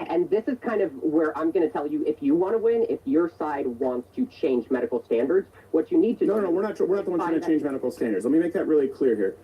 And this is kind of where I'm going to tell you, if you want to win, if your side wants to change medical standards, what you need to do... No, we're not the ones trying to change medical standards. Let me make that really clear here.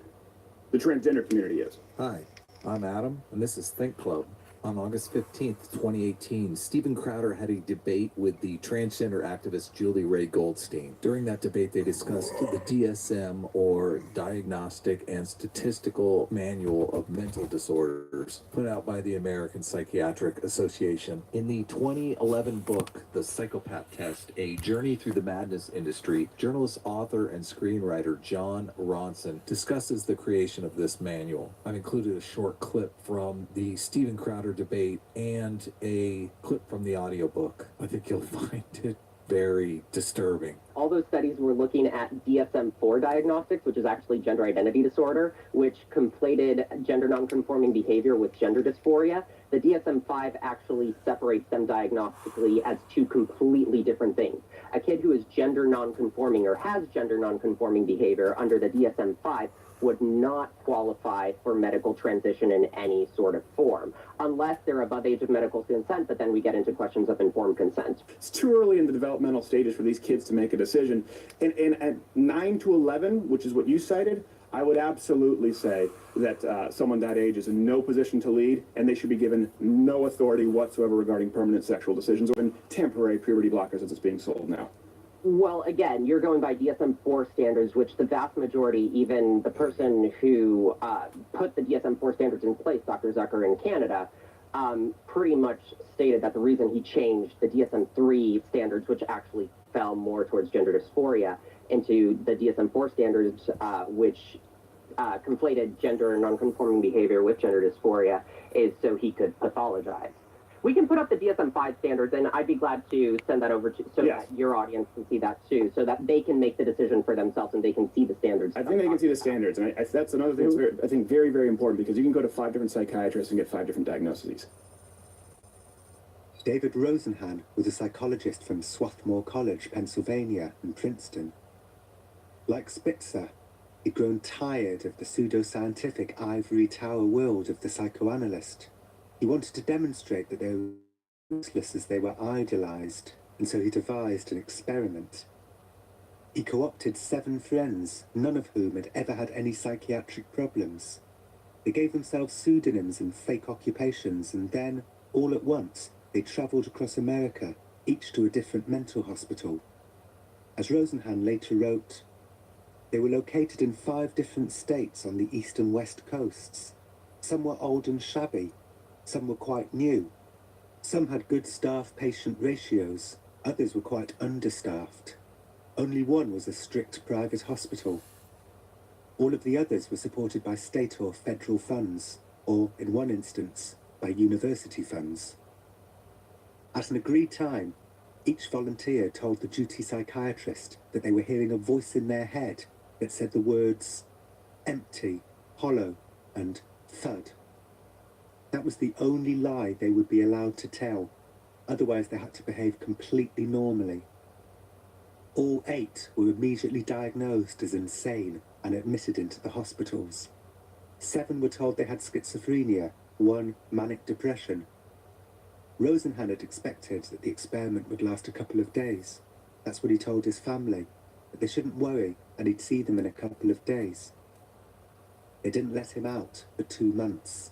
The transgender community is. Hi, I'm Adam, and this is Think Club. On August 15th, 2018, Steven Crowder had a debate with the transgender activist Julie Ray Goldstein. During that debate, they discussed the DSM, or Diagnostic and Statistical Manual of Mental Disorders, put out by the American Psychiatric Association. In the 2011 book, The Psychopath Test, A Journey Through the Madness Industry, journalist, author, and screenwriter Jon Ronson discusses the creation of this manual. I've included a short clip from the Steven Crowder debate and a clip from the audiobook. I think you'll find it very disturbing. All those studies were looking at DSM-4 diagnostics, which is actually gender identity disorder, which conflated gender nonconforming behavior with gender dysphoria. The DSM-5 actually separates them diagnostically as two completely different things. A kid who is gender nonconforming or has gender nonconforming behavior under the DSM-5 would not qualify for medical transition in any sort of form, unless they're above age of medical consent, but then we get into questions of informed consent. It's too early in the developmental stages for these kids to make a decision. And at 9 to 11, which is what you cited, I would absolutely say that someone that age is in no position to lead, and they should be given no authority whatsoever regarding permanent sexual decisions or even temporary puberty blockers as it's being sold now. Well, again, you're going by DSM-4 standards, which the vast majority, even the person who put the DSM-4 standards in place, Dr. Zucker in Canada, pretty much stated that the reason he changed the DSM-3 standards, which actually fell more towards gender dysphoria, into the DSM-4 standards, which conflated gender nonconforming behavior with gender dysphoria, is so he could pathologize. We can put up the DSM-5 standards, and I'd be glad to send that over to that your audience can see that too, so that they can make the decision for themselves and they can see the standards. I think they can see the standards, and that's another thing that's I think very, very important, because you can go to 5 different psychiatrists and get 5 different diagnoses. David Rosenhan was a psychologist from Swarthmore College, Pennsylvania, and Princeton. Like Spitzer, he'd grown tired of the pseudoscientific ivory tower world of the psychoanalyst. He wanted to demonstrate that they were useless as they were idolized, and so he devised an experiment. He co-opted 7 friends, none of whom had ever had any psychiatric problems. They gave themselves pseudonyms and fake occupations, and then, all at once, they travelled across America, each to a different mental hospital. As Rosenhan later wrote, they were located in 5 different states on the east and west coasts. Some were old and shabby. Some were quite new. Some had good staff-patient ratios. Others were quite understaffed. Only one was a strict private hospital. All of the others were supported by state or federal funds, or, in one instance, by university funds. At an agreed time, each volunteer told the duty psychiatrist that they were hearing a voice in their head that said the words empty, hollow, and thud. That was the only lie they would be allowed to tell. Otherwise, they had to behave completely normally. All 8 were immediately diagnosed as insane and admitted into the hospitals. 7 were told they had schizophrenia, 1 manic depression. Rosenhan had expected that the experiment would last a couple of days. That's what he told his family, that they shouldn't worry and he'd see them in a couple of days. They didn't let him out for 2 months.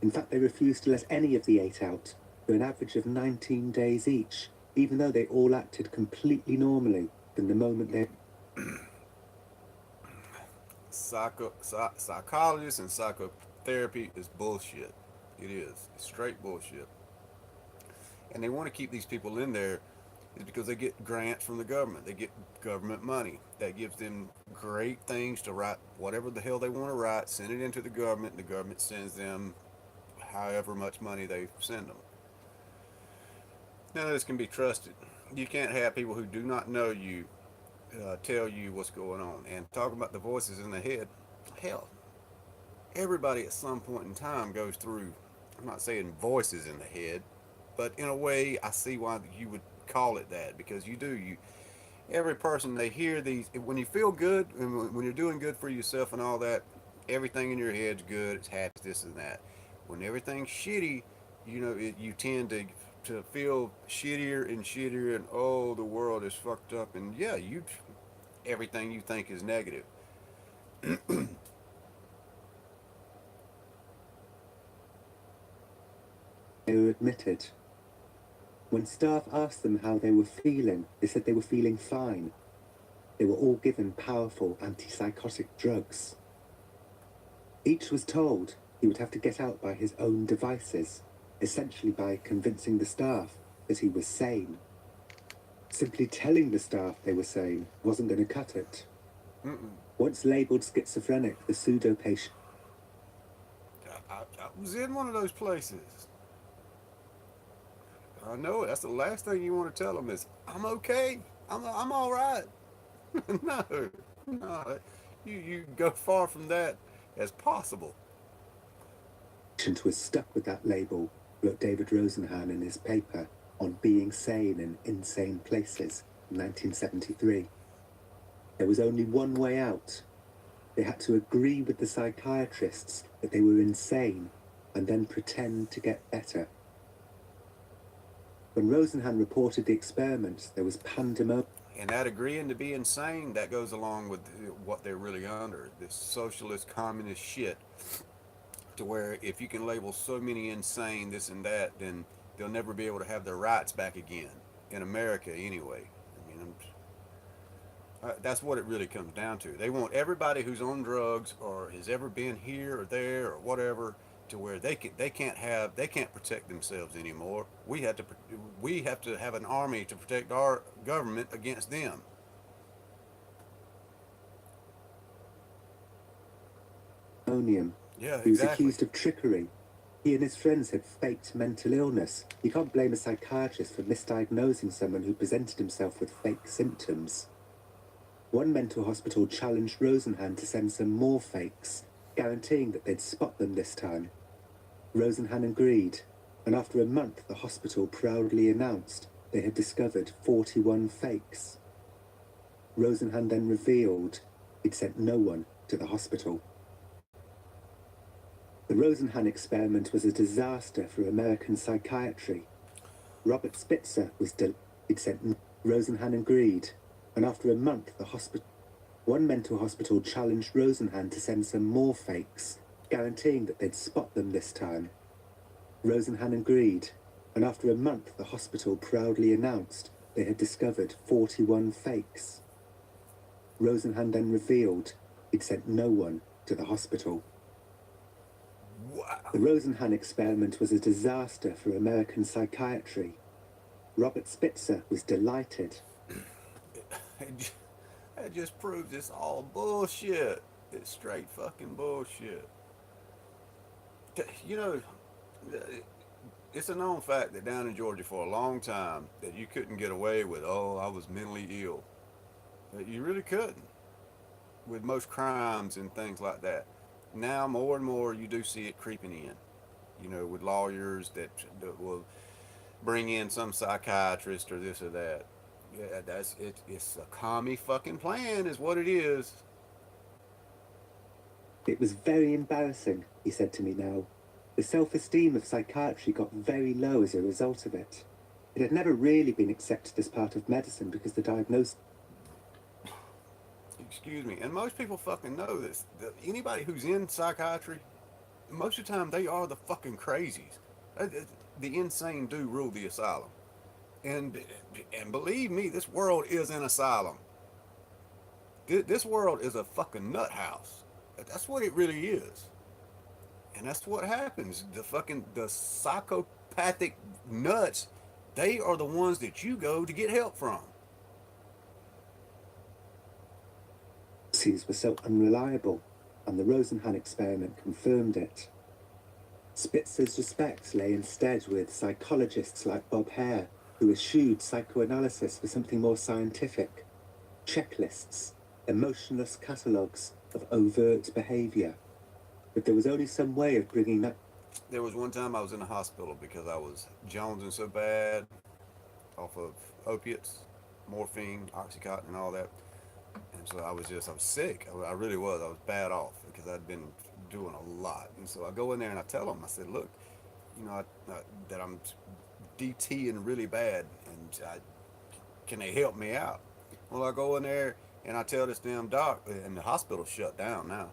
In fact, they refused to let any of the 8 out for an average of 19 days each, even though they all acted completely normally from the moment they... Psychologists and psychotherapy is bullshit. It is. It's straight bullshit. And they want to keep these people in there is because they get grants from the government. They get government money. That gives them great things to write whatever the hell they want to write, send it into the government, and the government sends them however much money they send them. None of this can be trusted. You can't have people who do not know you tell you what's going on. And talking about the voices in the head, hell, everybody at some point in time goes through, I'm not saying voices in the head, but in a way I see why you would call it that, because you do. Every person, they hear these, when you feel good, and when you're doing good for yourself and all that, everything in your head's good, it's happy, this and that. When everything's shitty, you tend to feel shittier and shittier, and oh, the world is fucked up, and yeah, everything you think is negative. They were admitted. When staff asked them how they were feeling, they said they were feeling fine. They were all given powerful antipsychotic drugs. Each was told he would have to get out by his own devices, essentially by convincing the staff that he was sane. Simply telling the staff they were sane wasn't going to cut it. Once labelled schizophrenic, the pseudo-patient I was in one of those places. I know it. That's the last thing you want to tell them is, I'm okay. I'm all right. No, no. You go far from that as possible. was stuck with that label, wrote David Rosenhan in his paper on being sane in insane places in 1973. There was only one way out. They had to agree with the psychiatrists that they were insane and then pretend to get better. When Rosenhan reported the experiment, there was pandemonium. And that agreeing to be insane, that goes along with what they're really under, this socialist communist shit, to where if you can label so many insane, this and that, then they'll never be able to have their rights back again, in America anyway. I mean, that's what it really comes down to. They want everybody who's on drugs or has ever been here or there or whatever, to where they can't protect themselves anymore. We have to have an army to protect our government against them. Yeah, He was exactly. accused of trickery. He and his friends had faked mental illness. You can't blame a psychiatrist for misdiagnosing someone who presented himself with fake symptoms. One mental hospital challenged Rosenhan to send some more fakes, guaranteeing that they'd spot them this time. Rosenhan agreed, and after a month the hospital proudly announced they had discovered 41 fakes. Rosenhan then revealed he'd sent no one to the hospital. The Rosenhan experiment was a disaster for American psychiatry. Robert Spitzer was he'd sent Rosenhan agreed, and after a month the hospital. One mental hospital challenged Rosenhan to send some more fakes, guaranteeing that they'd spot them this time. Rosenhan agreed, and after a month the hospital proudly announced they had discovered 41 fakes. Rosenhan then revealed he'd sent no one to the hospital. Wow. The Rosenhan experiment was a disaster for American psychiatry. Robert Spitzer was delighted. That just proves it's all bullshit. It's straight fucking bullshit. You know, it's a known fact that down in Georgia for a long time that you couldn't get away with, oh, I was mentally ill. You really couldn't with most crimes and things like that. Now more and more you do see it creeping in, you know, with lawyers that will bring in some psychiatrist or this or that. Yeah, that's it. It's a commie fucking plan is what it is. It was very embarrassing, he said to me now. The self-esteem of psychiatry got very low as a result of it. It had never really been accepted as part of medicine because the diagnosis... Excuse me. And most people fucking know this. Anybody who's in psychiatry, most of the time they are the fucking crazies. The insane do rule the asylum. And believe me, this world is an asylum. This world is a fucking nut house. That's what it really is. And that's what happens. The psychopathic nuts, they are the ones that you go to get help from. Were so unreliable, and the Rosenhan experiment confirmed it. Spitzer's respect lay instead with psychologists like Bob Hare, who eschewed psychoanalysis for something more scientific. Checklists, emotionless catalogues of overt behaviour. But there was only some way of bringing that... There was one time I was in the hospital because I was jonesing so bad off of opiates, morphine, Oxycontin, and all that. And so I was sick. I really was. I was bad off because I'd been doing a lot. And so I go in there and I tell them, I said, look, that I'm DTing really bad, and can they help me out? Well, I go in there and I tell this damn doc, and the hospital's shut down now.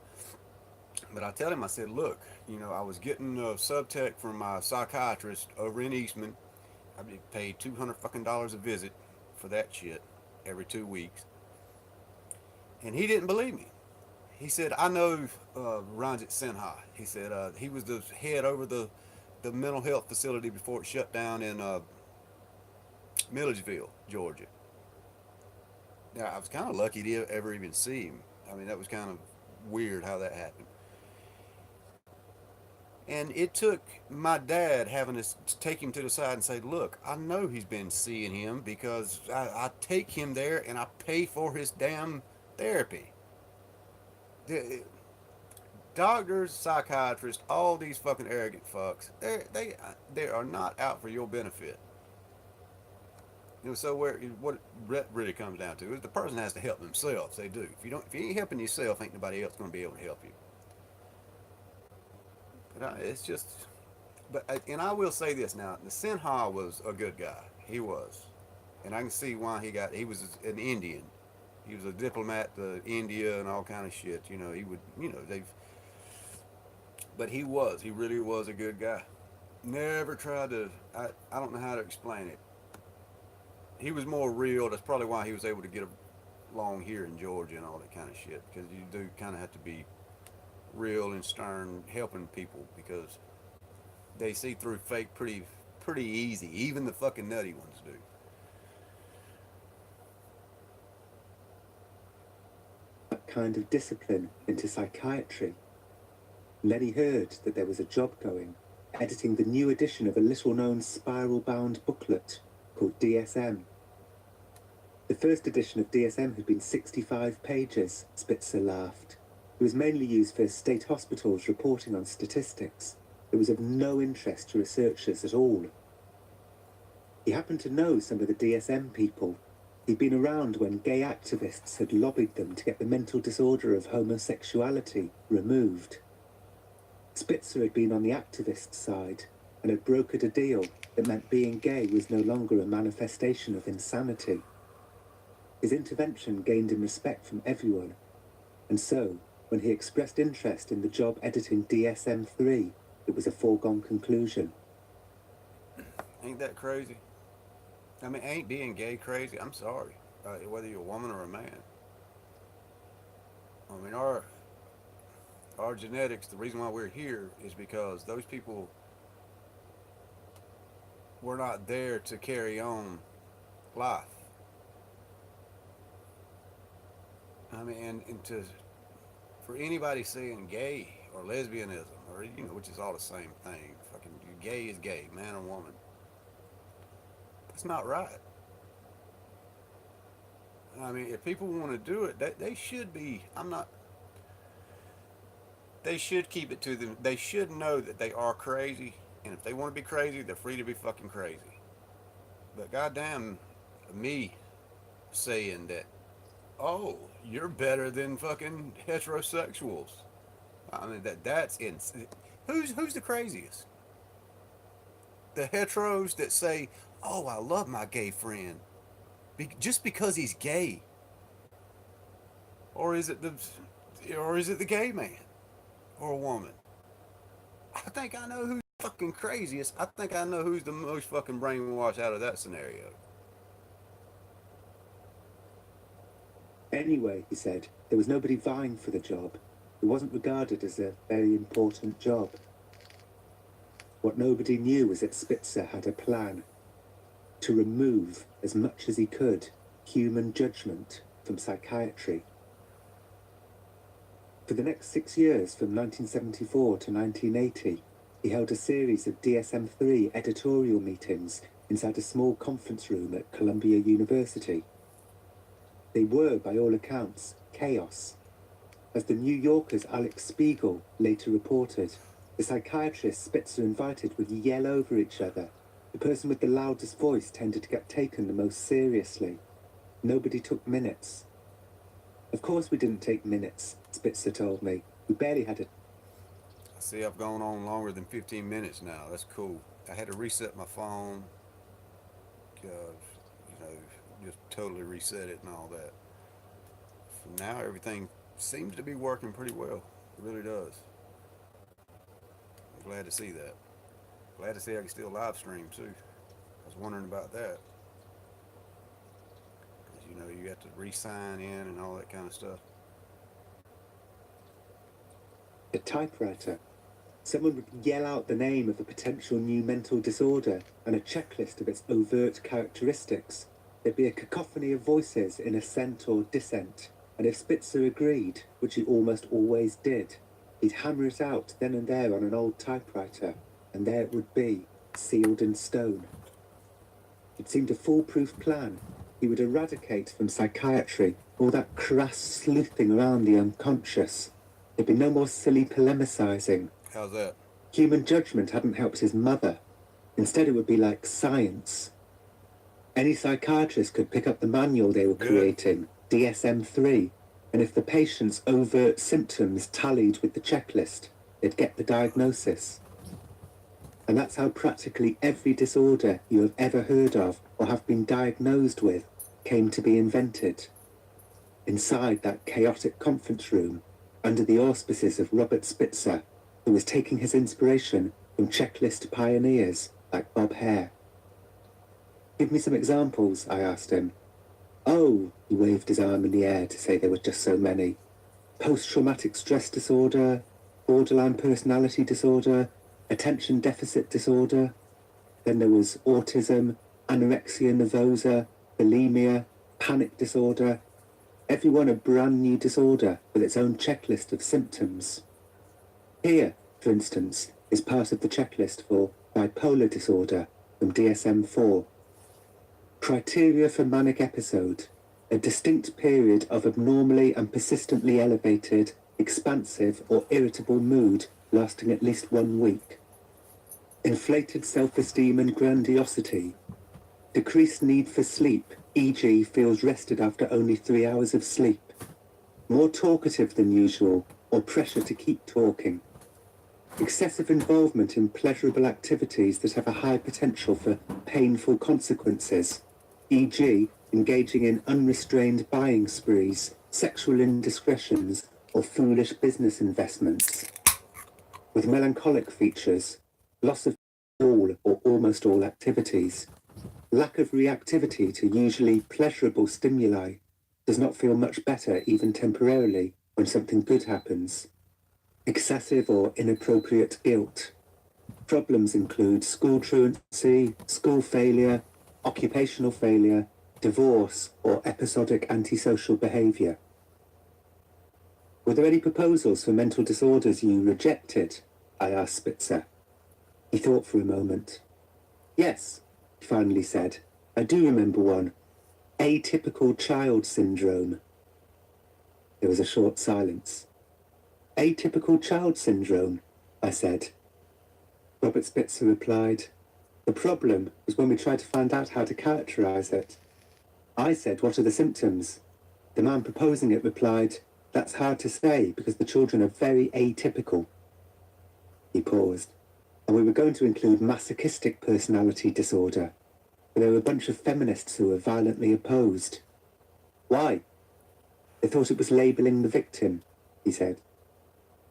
But I tell him, I said, look, I was getting a subtech from my psychiatrist over in Eastman. I paid $200 a visit for that shit every 2 weeks. And he didn't believe me. He said, I know Ranjit Sinha. He said he was the head over the mental health facility before it shut down in Milledgeville, Georgia. Now, I was kind of lucky to ever even see him. I mean, that was kind of weird how that happened. And it took my dad having to take him to the side and say, look, I know he's been seeing him because I take him there and I pay for his damn therapy. Doctors, psychiatrists, all these fucking arrogant fucks, they are not out for your benefit. So what it really comes down to is the person has to help themselves. They do. If you ain't helping yourself, ain't nobody else going to be able to help you. But it's just, and I will say this now: the Sinha was a good guy. He was, and I can see why he was an Indian. He was a diplomat to India and all kind of shit. He would, but he really was a good guy. Never tried to. I don't know how to explain it. He was more real. That's probably why he was able to get along here in Georgia and all that kind of shit. Because you do kind of have to be real and stern helping people, because they see through fake pretty easy. Even the fucking nutty ones do. That kind of discipline into psychiatry. And then he heard that there was a job going, editing the new edition of a little-known spiral-bound booklet called DSM. The first edition of DSM had been 65 pages, Spitzer laughed. It was mainly used for state hospitals reporting on statistics. It was of no interest to researchers at all. He happened to know some of the DSM people. He'd been around when gay activists had lobbied them to get the mental disorder of homosexuality removed. Spitzer had been on the activist side and had brokered a deal that meant being gay was no longer a manifestation of insanity. His intervention gained him respect from everyone, and so, when he expressed interest in the job editing DSM-3, it was a foregone conclusion. Ain't that crazy? I mean, ain't being gay crazy? I'm sorry. Whether you're a woman or a man. I mean, our genetics, the reason why we're here is because those people were not there to carry on life. I mean, for anybody saying gay or lesbianism, or which is all the same thing, fucking gay is gay, man or woman. That's not right. I mean, if people want to do it, they should be. They should keep it to them. They should know that they are crazy, and if they want to be crazy, they're free to be fucking crazy. But goddamn, me saying that, oh, you're better than fucking heterosexuals. I mean, that's who's the craziest? The heteros that say, oh, I love my gay friend just because he's gay, or is it the gay man or a woman? I think I know who's fucking craziest. I think I know who's the most fucking brainwashed out of that scenario. Anyway, he said, there was nobody vying for the job. It wasn't regarded as a very important job. What nobody knew was that Spitzer had a plan to remove, as much as he could, human judgment from psychiatry. For the next 6 years, from 1974 to 1980, he held a series of DSM-3 editorial meetings inside a small conference room at Columbia University. They were, by all accounts, chaos. As the New Yorker's Alex Spiegel later reported, the psychiatrists Spitzer invited would yell over each other. The person with the loudest voice tended to get taken the most seriously. Nobody took minutes. Of course we didn't take minutes, Spitzer told me. We barely had a... See, I've gone on longer than 15 minutes now. That's cool. I had to reset my phone. Just totally reset it and all that. So now everything seems to be working pretty well. It really does. I'm glad to see that. Glad to see I can still live stream too. I was wondering about that. Because you have to re-sign in and all that kind of stuff. A typewriter. Someone would yell out the name of a potential new mental disorder and a checklist of its overt characteristics. There'd be a cacophony of voices in assent or dissent, and if Spitzer agreed, which he almost always did, he'd hammer it out then and there on an old typewriter, and there it would be, sealed in stone. It seemed a foolproof plan. He would eradicate from psychiatry all that crass sleuthing around the unconscious. There'd be no more silly polemicizing. How's that? Human judgment hadn't helped his mother. Instead, it would be like science. Any psychiatrist could pick up the manual they were creating, DSM-3, and if the patient's overt symptoms tallied with the checklist, they'd get the diagnosis. And that's how practically every disorder you have ever heard of or have been diagnosed with came to be invented. Inside that chaotic conference room, under the auspices of Robert Spitzer, who was taking his inspiration from checklist pioneers like Bob Hare. Give me some examples, I asked him. Oh, he waved his arm in the air to say there were just so many. Post-traumatic stress disorder, borderline personality disorder, attention deficit disorder. Then there was autism, anorexia nervosa, bulimia, panic disorder. Every one a brand new disorder with its own checklist of symptoms. Here, for instance, is part of the checklist for bipolar disorder from DSM-4. Criteria for manic episode: a distinct period of abnormally and persistently elevated, expansive or irritable mood lasting at least 1 week. Inflated self-esteem and grandiosity. Decreased need for sleep, e.g. feels rested after only 3 hours of sleep. More talkative than usual, or pressure to keep talking. Excessive involvement in pleasurable activities that have a high potential for painful consequences, e.g. engaging in unrestrained buying sprees, sexual indiscretions, or foolish business investments. With melancholic features, loss of all or almost all activities, lack of reactivity to usually pleasurable stimuli, does not feel much better even temporarily when something good happens. Excessive or inappropriate guilt. Problems include school truancy, school failure, occupational failure, divorce, or episodic antisocial behaviour. Were there any proposals for mental disorders you rejected? I asked Spitzer. He thought for a moment. Yes, he finally said. I do remember one. Atypical child syndrome. There was a short silence. Atypical child syndrome, I said. Robert Spitzer replied, the problem was when we tried to find out how to characterize it. I said, what are the symptoms? The man proposing it replied, that's hard to say because the children are very atypical. He paused, and we were going to include masochistic personality disorder, but there were a bunch of feminists who were violently opposed. Why? They thought it was labeling the victim, he said.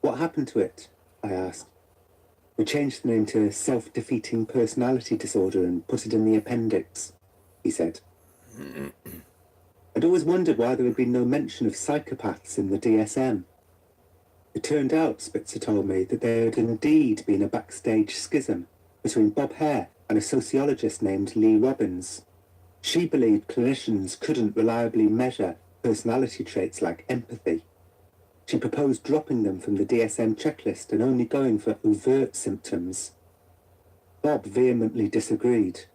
What happened to it? I asked. We changed the name to self-defeating personality disorder and put it in the appendix, he said. I'd always wondered why there had been no mention of psychopaths in the DSM. It turned out, Spitzer told me, that there had indeed been a backstage schism between Bob Hare and a sociologist named Lee Robbins. She believed clinicians couldn't reliably measure personality traits like empathy. She proposed dropping them from the DSM checklist and only going for overt symptoms. Bob vehemently disagreed.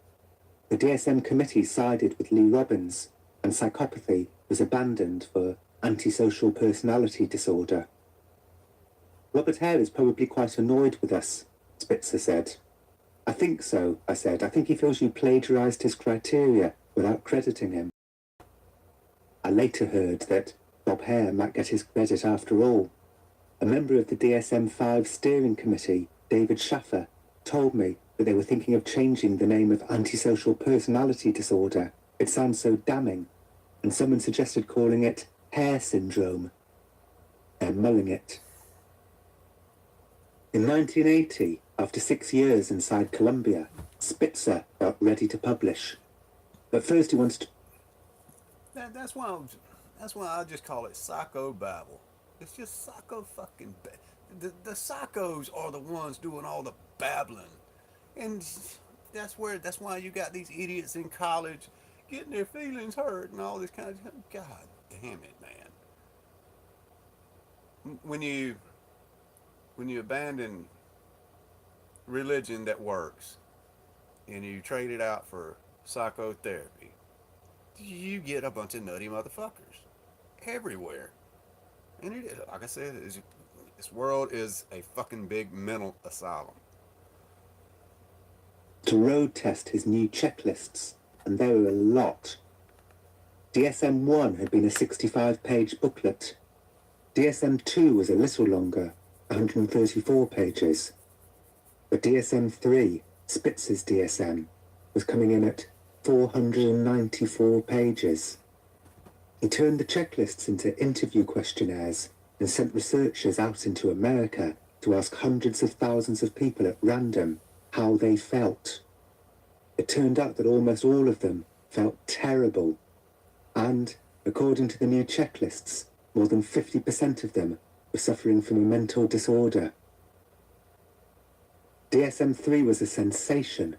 The DSM committee sided with Lee Robbins, and psychopathy was abandoned for antisocial personality disorder. Robert Hare is probably quite annoyed with us, Spitzer said. I think so, I said. I think he feels you plagiarized his criteria without crediting him. I later heard that Bob Hare might get his credit after all. A member of the DSM-5 steering committee, David Schaffer, told me that they were thinking of changing the name of antisocial personality disorder. It sounds so damning, and someone suggested calling it hair syndrome. They're mulling it. In 1980, after 6 years inside Columbia, Spitzer got ready to publish. But first he wanted to... That's why I just call it psycho Bible. It's just psycho fucking. The psychos are the ones doing all the babbling, and that's why you got these idiots in college getting their feelings hurt and all this kind of. God damn it, man. When you abandon religion that works and you trade it out for psychotherapy, you get a bunch of nutty motherfuckers everywhere. And it is, like I said, this world is a fucking big mental asylum. to road test his new checklists, and there were a lot. DSM-1 had been a 65-page booklet. DSM-2 was a little longer, 134 pages. But DSM-3, Spitzer's DSM, was coming in at 494 pages. He turned the checklists into interview questionnaires and sent researchers out into America to ask hundreds of thousands of people at random how they felt. It turned out that almost all of them felt terrible. And, according to the new checklists, more than 50% of them were suffering from a mental disorder. DSM-3 was a sensation.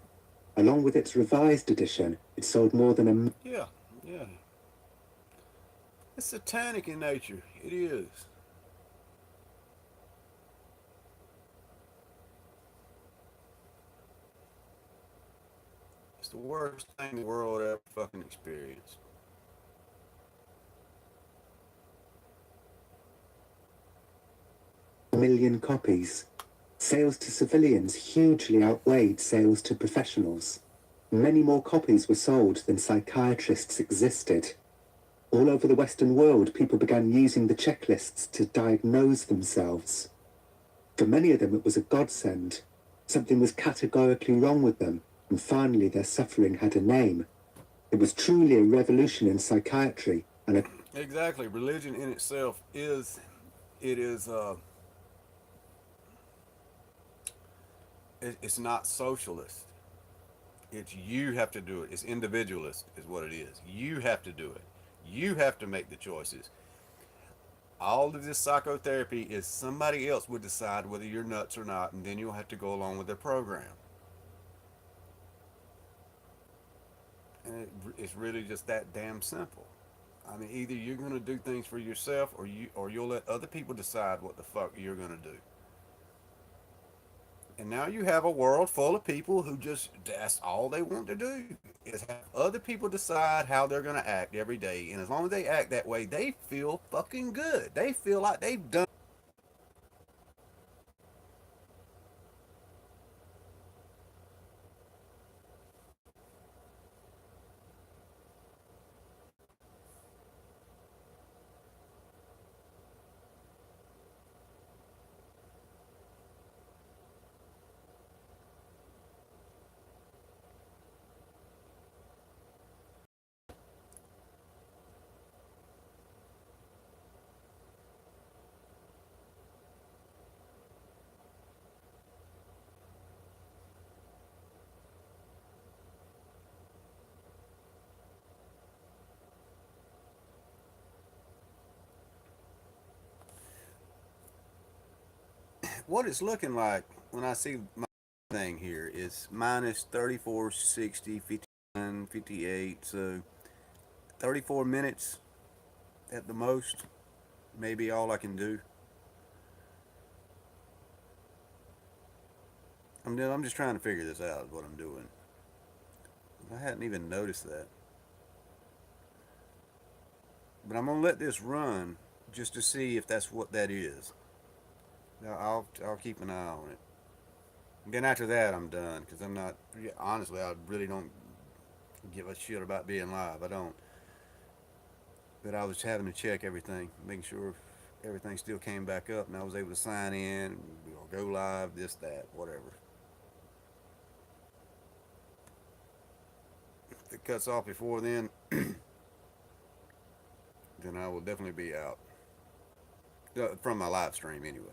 Along with its revised edition, it sold more than a... Yeah. It's satanic in nature. It is. It's the worst thing the world ever fucking experienced. million copies. Sales to civilians hugely outweighed sales to professionals. Many more copies were sold than psychiatrists existed. All over the Western world, people began using the checklists to diagnose themselves. For many of them, it was a godsend. Something was categorically wrong with them, and finally their suffering had a name. It was truly a revolution in psychiatry, and a... Exactly. Religion in itself it's not socialist. It's you have to do it. It's individualist is what it is. You have to do it. You have to make the choices. All of this psychotherapy is somebody else would decide whether you're nuts or not, and then you'll have to go along with their program. And it's really just that damn simple. I mean, either you're going to do things for yourself, or you'll let other people decide what the fuck you're going to do. And now you have a world full of people who that's all they want to do is have other people decide how they're going to act every day. And as long as they act that way, they feel fucking good. They feel like they've done. What it's looking like when I see my thing here is minus 34, 60, 59, 58. So 34 minutes at the most, maybe all I can do. I'm just trying to figure this out, what I'm doing. I hadn't even noticed that. But I'm going to let this run just to see if that's what that is. I'll keep an eye on it. And then after that, I'm done, because I'm not, honestly, I really don't give a shit about being live. I don't. But I was having to check everything, making sure everything still came back up, and I was able to sign in, go live, this, that, whatever. If it cuts off before then, then I will definitely be out. From my live stream, anyway.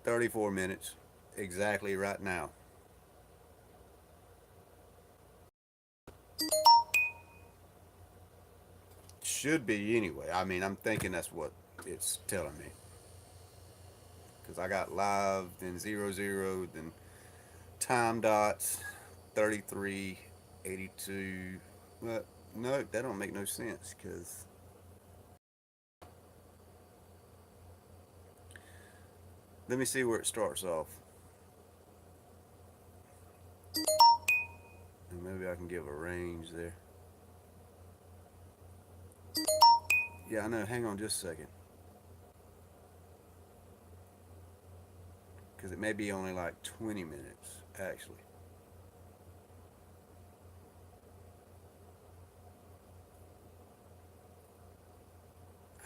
34 minutes, exactly right now. Should be, anyway. I mean, I'm thinking that's what it's telling me. Because I got live, then 00, then time dots, 33, 82. Well, no, that don't make no sense, because let me see where it starts off. And maybe I can give a range there. Yeah, I know. Hang on just a second. Because it may be only like 20 minutes, actually.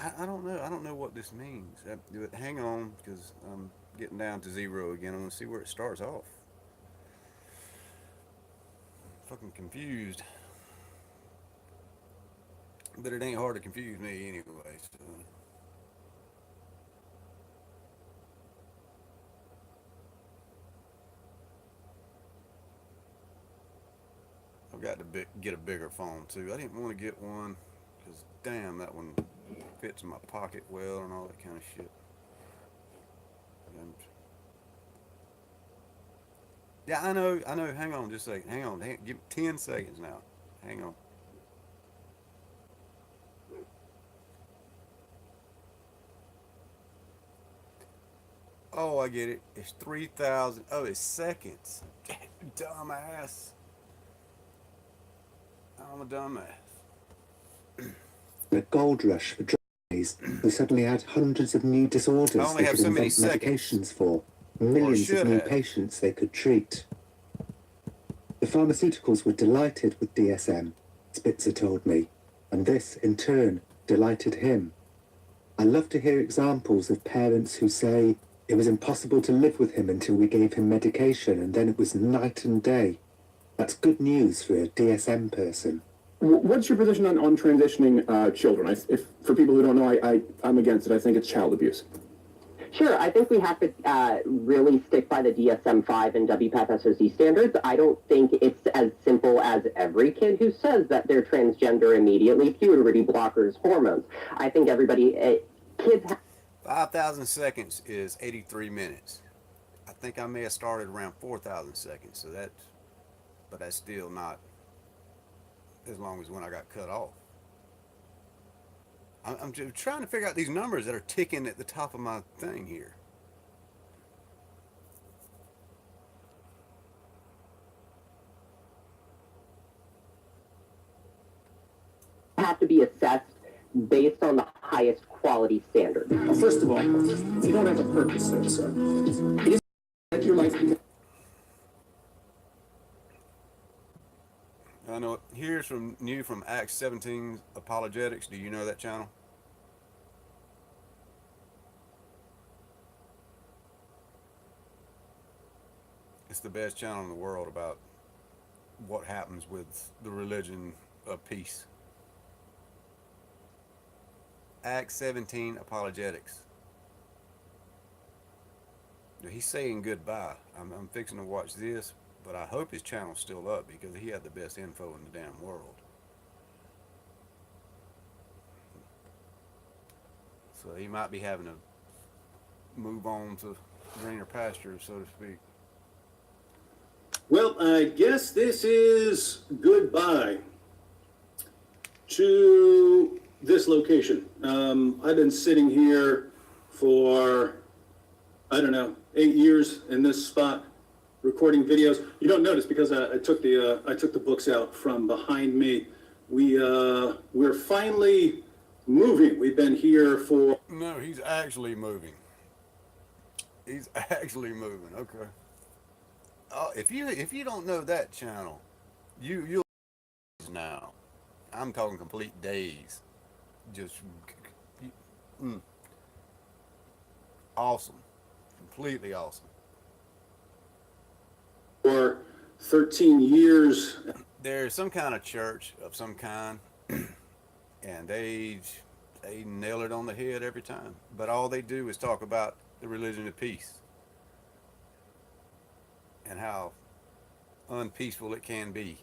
I don't know. I don't know what this means. Hang on, because I'm getting down to 0 again. I want to see where it starts off. I'm fucking confused. But it ain't hard to confuse me anyway, so. I've got to get a bigger phone too. I didn't want to get one because damn, that one fits in my pocket well and all that kind of shit. And yeah, I know. Hang on just a second. Hang on. Give me 10 seconds now. Hang on. Oh, I get it. It's 3,000. Oh, it's seconds. Dumbass. I'm a dumbass. A gold rush for drug companies who suddenly had hundreds of new disorders I only they have could so many invent medications for, millions should of new have. patients they could treat. The pharmaceuticals were delighted with DSM, Spitzer told me, and this, in turn, delighted him. I love to hear examples of parents who say it was impossible to live with him until we gave him medication, and then it was night and day. That's good news for a DSM person. What's your position on transitioning children? If for people who don't know, I'm against it. I think it's child abuse. Sure, I think we have to really stick by the DSM-5 and WPATH SOC standards. I don't think it's as simple as every kid who says that they're transgender immediately puberty blockers, hormones. I think everybody, kids. 5,000 seconds is 83 minutes. I think I may have started around 4,000 seconds, so but that's still not as long as when I got cut off. I'm just trying to figure out these numbers that are ticking at the top of my thing here. Have to be assessed based on the highest quality standards. First of all, you don't have a purpose, sir. It is like your life. I know it. Here's from new from Acts 17 Apologetics. Do you know that channel? It's the best channel in the world about what happens with the religion of peace. Acts 17 Apologetics. He's saying goodbye. I'm fixing to watch this, but I hope his channel's still up because he had the best info in the damn world. So he might be having to move on to greener pastures, so to speak. Well, I guess this is goodbye to this location. I've been sitting here for, I don't know, 8 years in this spot, recording videos. You don't notice because I took the books out from behind me. We're finally moving. We've been here for. No, he's actually moving. He's actually moving. Okay. Oh, if you don't know that channel, you'll now. I'm talking complete days. Just Awesome. Completely awesome. For 13 years, There's some kind of church of some kind, and they nail it on the head every time. But all they do is talk about the religion of peace and how unpeaceful it can be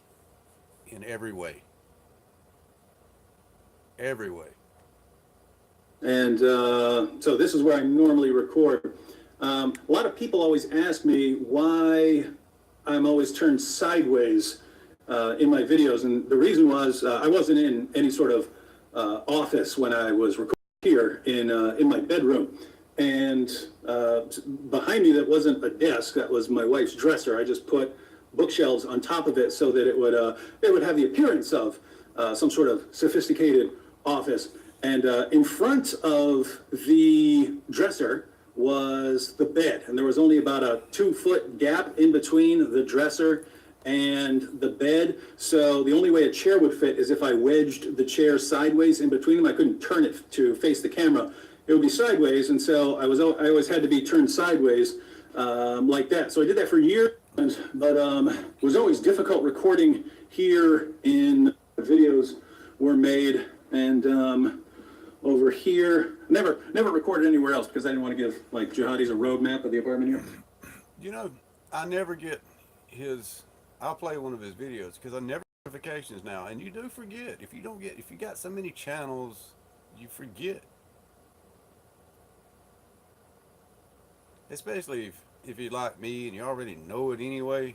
in every way. Every way. and so this is where I normally record. A lot of people always ask me why I'm always turned sideways in my videos, and the reason was I wasn't in any sort of office when I was recording here in my bedroom, and behind me that wasn't a desk, that was my wife's dresser. I just put bookshelves on top of it so that it would have the appearance of some sort of sophisticated office. And in front of the dresser was the bed, and there was only about a 2-foot gap in between the dresser and the bed. So the only way a chair would fit is if I wedged the chair sideways in between them. I couldn't turn it to face the camera. It would be sideways, and so I always had to be turned sideways like that. So I did that for years, but it was always difficult recording here in videos were made, and over here, never recorded anywhere else because I didn't want to give like jihadis a roadmap of the apartment here. You know, I never get his. I'll play one of his videos because I never get notifications now, and you do forget if you got so many channels, you forget. Especially if you're like me and you already know it anyway,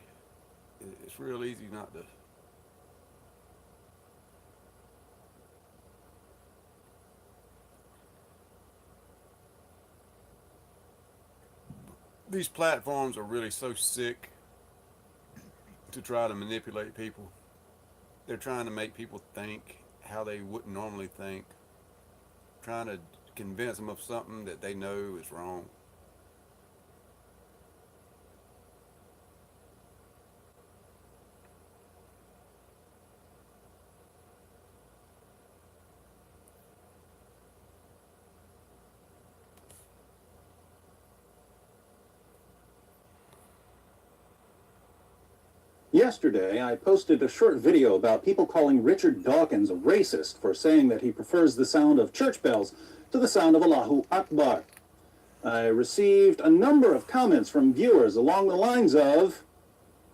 it's real easy not to. These platforms are really so sick to try to manipulate people. They're trying to make people think how they wouldn't normally think, trying to convince them of something that they know is wrong. Yesterday, I posted a short video about people calling Richard Dawkins a racist for saying that he prefers the sound of church bells to the sound of Allahu Akbar. I received a number of comments from viewers along the lines of,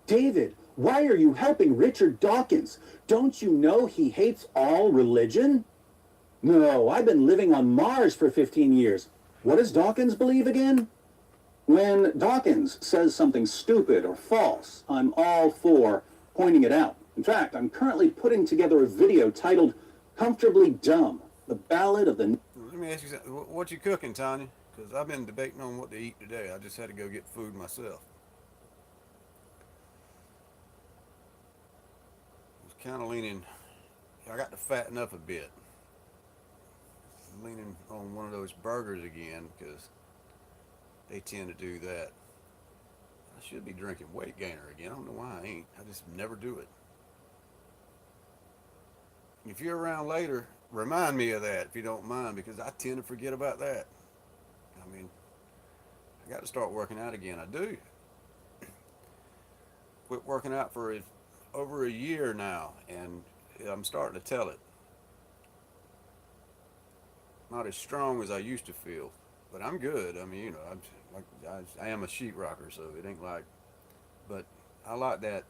"David, why are you helping Richard Dawkins? Don't you know he hates all religion?" "No, I've been living on Mars for 15 years. What does Dawkins believe again?" When Dawkins says something stupid or false, I'm all for pointing it out. In fact, I'm currently putting together a video titled Comfortably Dumb, the Ballad of the... Let me ask you something. What you cooking, Tanya? Because I've been debating on what to eat today. I just had to go get food myself. I was kind of leaning... I got to fatten up a bit. I'm leaning on one of those burgers again because they tend to do that. I should be drinking Weight Gainer again. I don't know why I ain't. I just never do it. If you're around later, remind me of that if you don't mind, because I tend to forget about that. I mean, I got to start working out again. I do. Quit working out for over a year now, and I'm starting to tell it. Not as strong as I used to feel, but I'm good. I mean, you know, I am a sheetrocker, so it ain't like, but I like that.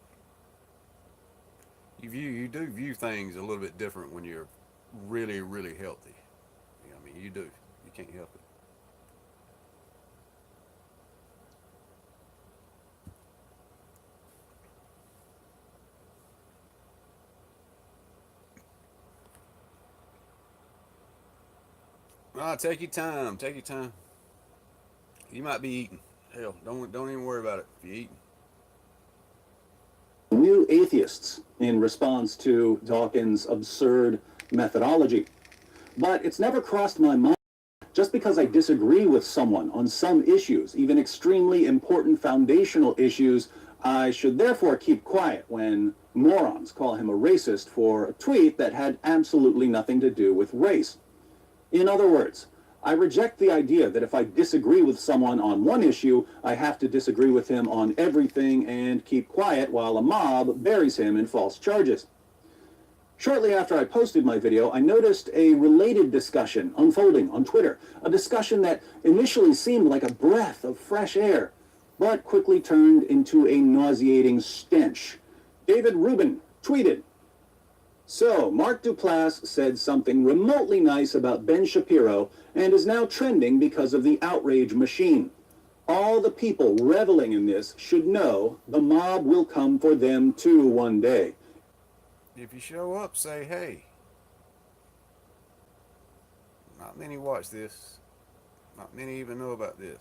You do view things a little bit different when you're really, really healthy. You know, I mean, you do. You can't help it. Take your time. Take your time. You might be eating. Hell, don't even worry about it if you're eating. New atheists in response to Dawkins' absurd methodology. But it's never crossed my mind, just because I disagree with someone on some issues, even extremely important foundational issues, I should therefore keep quiet when morons call him a racist for a tweet that had absolutely nothing to do with race. In other words, I reject the idea that if I disagree with someone on one issue, I have to disagree with him on everything and keep quiet while a mob buries him in false charges. Shortly after I posted my video, I noticed a related discussion unfolding on Twitter, a discussion that initially seemed like a breath of fresh air, but quickly turned into a nauseating stench. David Rubin tweeted, "So, Mark Duplass said something remotely nice about Ben Shapiro and is now trending because of the outrage machine. All the people reveling in this should know the mob will come for them too one day." If you show up, say, hey. Not many watch this. Not many even know about this.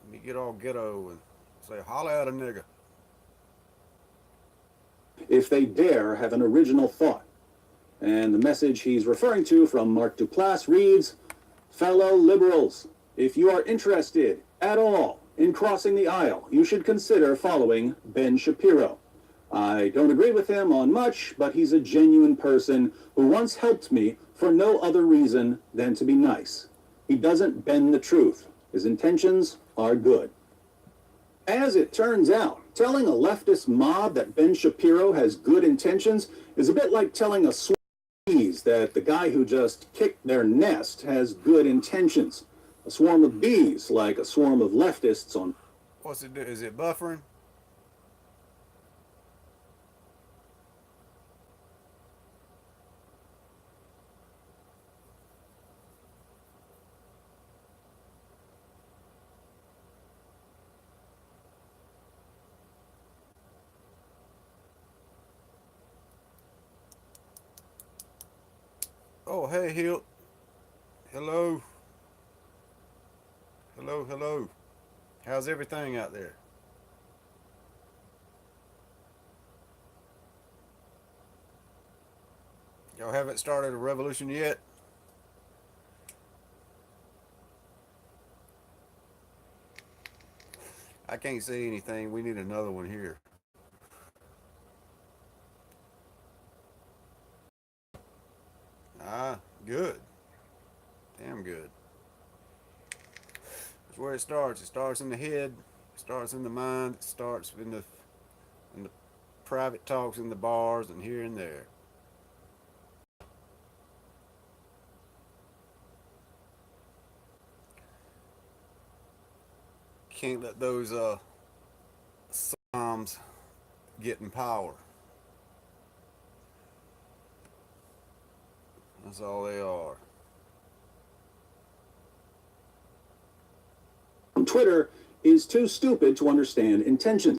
Let me get all ghetto and say, holla at a nigga. If they dare have an original thought. And the message he's referring to from Mark Duplass reads, "Fellow liberals, if you are interested at all in crossing the aisle, you should consider following Ben Shapiro. I don't agree with him on much, but he's a genuine person who once helped me for no other reason than to be nice. He doesn't bend the truth. His intentions are good." As it turns out, telling a leftist mob that Ben Shapiro has good intentions is a bit like telling a swarm of bees that the guy who just kicked their nest has good intentions. A swarm of bees, like a swarm of leftists on... What's it do? Is it buffering? Oh, hey, Hill. Hello. Hello, hello. How's everything out there? Y'all haven't started a revolution yet? I can't see anything. We need another one here. Ah, good. Damn good. That's where it starts. It starts in the head. It starts in the mind. It starts in the private talks in the bars and here and there. Can't let those Psalms get in power. That's all they are. on Twitter is too stupid to understand intentions.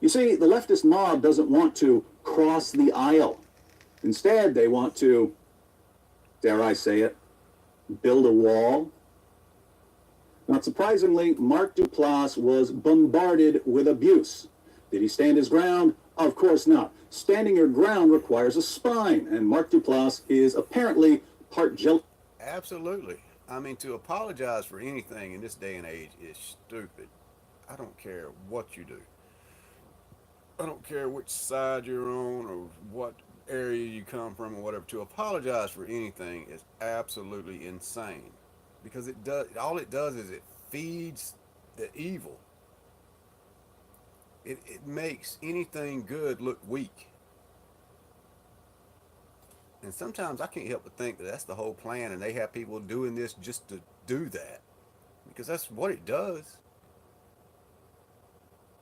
You see, the leftist mob doesn't want to cross the aisle. Instead, they want to, dare I say it, build a wall. Not surprisingly, Mark Duplass was bombarded with abuse. Did he stand his ground? Of course not. Standing your ground requires a spine, and Mark Duplass is apparently part jealous. Absolutely. I mean, to apologize for anything in this day and age is stupid. I don't care what you do. I don't care which side you're on or what area you come from or whatever. To apologize for anything is absolutely insane, because it does, all it does is it feeds the evil. It makes anything good look weak. And sometimes I can't help but think that that's the whole plan, and they have people doing this just to do that, because that's what it does.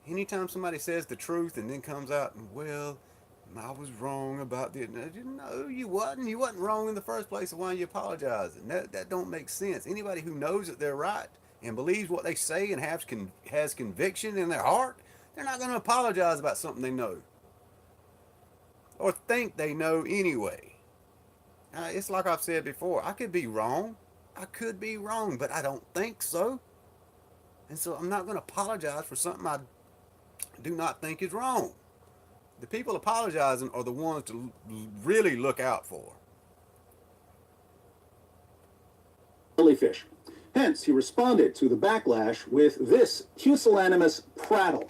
Anytime somebody says the truth and then comes out and, well, I was wrong about this. No, you wasn't. You wasn't wrong in the first place. So why are you apologizing? That don't make sense. Anybody who knows that they're right and believes what they say and has conviction in their heart, they're not going to apologize about something they know or think they know anyway. It's like I've said before. I could be wrong. I could be wrong, but I don't think so. And so I'm not going to apologize for something I do not think is wrong. The people apologizing are the ones to really look out for. Jellyfish. Hence, he responded to the backlash with this pusillanimous prattle.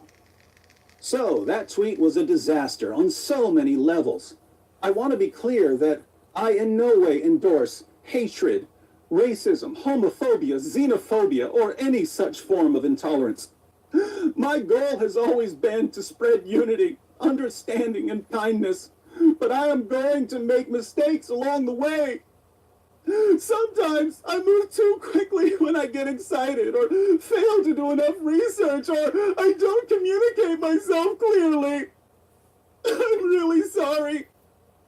So, that tweet was a disaster on so many levels. I want to be clear that I in no way endorse hatred, racism, homophobia, xenophobia, or any such form of intolerance. My goal has always been to spread unity, understanding, and kindness, but I am going to make mistakes along the way. Sometimes I move too quickly when I get excited, or fail to do enough research, or I don't communicate myself clearly. I'm really sorry.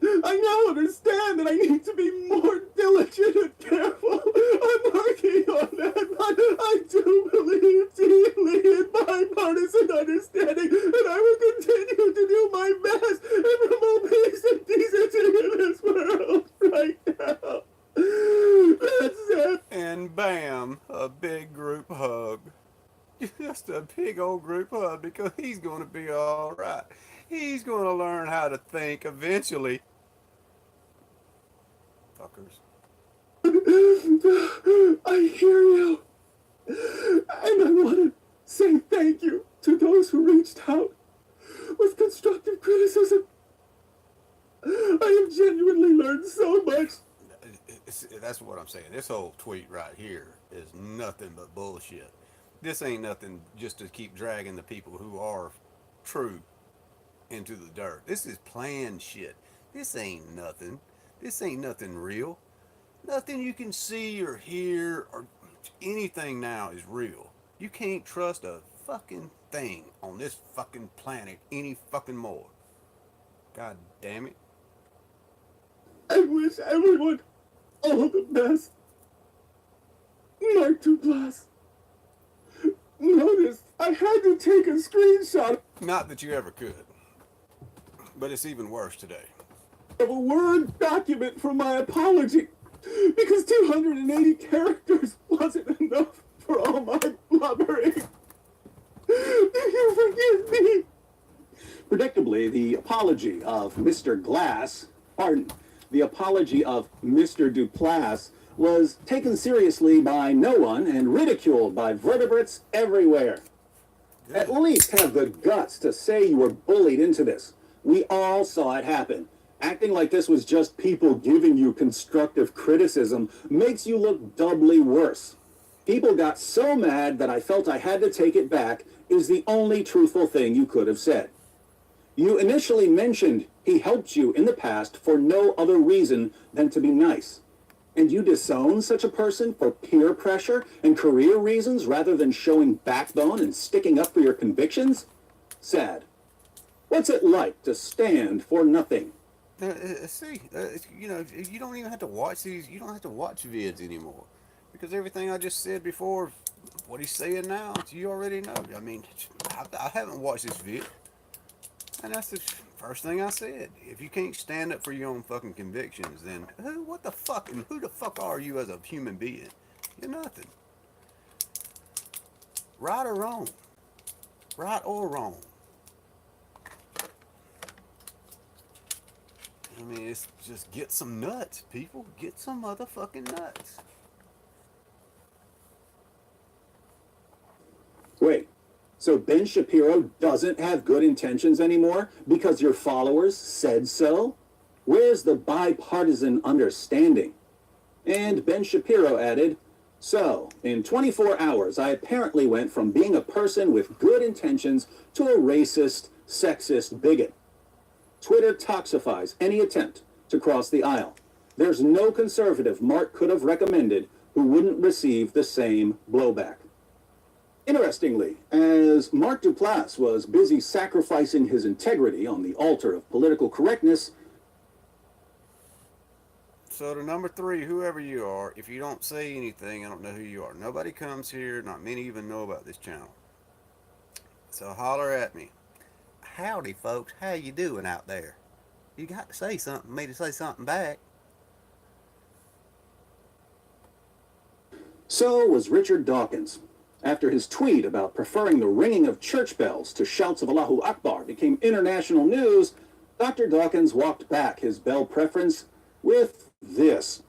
I now understand that I need to be more diligent and careful. I'm working on that, but I do believe deeply in bipartisan understanding, and I will continue to do my best and promote peace and decency in this world right now. That's it. And bam, a big group hug. Just a big old group hug, because he's going to be all right. He's going to learn how to think eventually. Fuckers. I hear you. And I want to say thank you to those who reached out with constructive criticism. I have genuinely learned so much. That's what I'm saying. This whole tweet right here is nothing but bullshit. This ain't nothing just to keep dragging the people who are true into the dirt. This is planned shit. This ain't nothing. This ain't nothing real. Nothing you can see or hear or anything now is real. You can't trust a fucking thing on this fucking planet any fucking more. God damn it. I wish everyone all the best. Mark Duplass. Notice I had to take a screenshot Not that you ever could. But it's even worse today. of a Word document for my apology because 280 characters wasn't enough for all my blubbering. Do you forgive me? Predictably, the apology of Mr. The apology of Mr. Duplass was taken seriously by no one and ridiculed by vertebrates everywhere. At least have the guts to say you were bullied into this. We all saw it happen. Acting like this was just people giving you constructive criticism makes you look doubly worse. People got so mad that I felt I had to take it back is the only truthful thing you could have said. You initially mentioned he helped you in the past for no other reason than to be nice. And you disown such a person for peer pressure and career reasons rather than showing backbone and sticking up for your convictions? Sad. What's it like to stand for nothing? You don't even have to watch these. You don't have to watch vids anymore, because everything I just said before, what he's saying now, you already know. I mean, I haven't watched this vid, and that's the first thing I said. If you can't stand up for your own fucking convictions, then what the fuck and who the fuck are you as a human being? You're nothing. Right or wrong. Right or wrong. I mean, it's just get some nuts, people. Get some motherfucking nuts. Wait, so Ben Shapiro doesn't have good intentions anymore because your followers said so? Where's the bipartisan understanding? And Ben Shapiro added, so, in 24 hours, I apparently went from being a person with good intentions to a racist, sexist bigot. Twitter toxifies any attempt to cross the aisle. There's no conservative Mark could have recommended who wouldn't receive the same blowback. Interestingly, as Mark Duplass was busy sacrificing his integrity on the altar of political correctness. So to number 3, whoever you are, if you don't say anything, I don't know who you are. Nobody comes here, not many even know about this channel. So holler at me. Howdy, folks. How you doing out there? You got to say something, me to say something back. So was Richard Dawkins. After his tweet about preferring the ringing of church bells to shouts of Allahu Akbar became international news, Dr. Dawkins walked back his bell preference with this.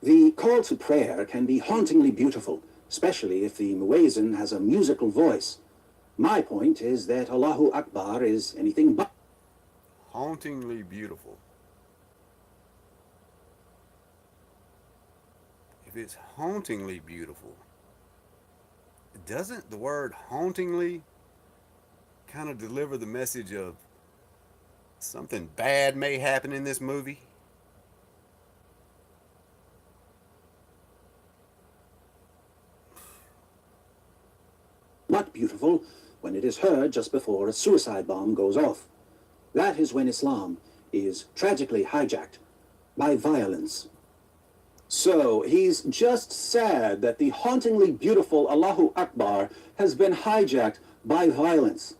The call to prayer can be hauntingly beautiful, especially if the muezzin has a musical voice. My point is that Allahu Akbar is anything but Hauntingly beautiful. if it's hauntingly beautiful, doesn't the word hauntingly kind of deliver the message of something bad may happen in this movie? Not beautiful when it is heard just before a suicide bomb goes off. That is when Islam is tragically hijacked by violence. So he's just sad that the hauntingly beautiful Allahu Akbar has been hijacked by violence.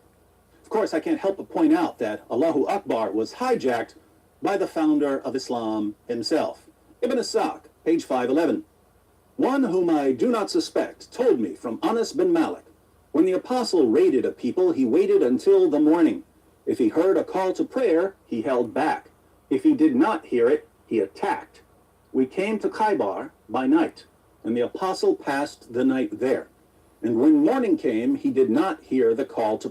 Of course, I can't help but point out that Allahu Akbar was hijacked by the founder of Islam himself. Ibn Ishaq, page 511. One whom I do not suspect told me from Anas bin Malik, when the apostle raided a people, he waited until the morning. If he heard a call to prayer, he held back. If he did not hear it, he attacked. We came to Khaybar by night, and the apostle passed the night there. And when morning came, he did not hear the call to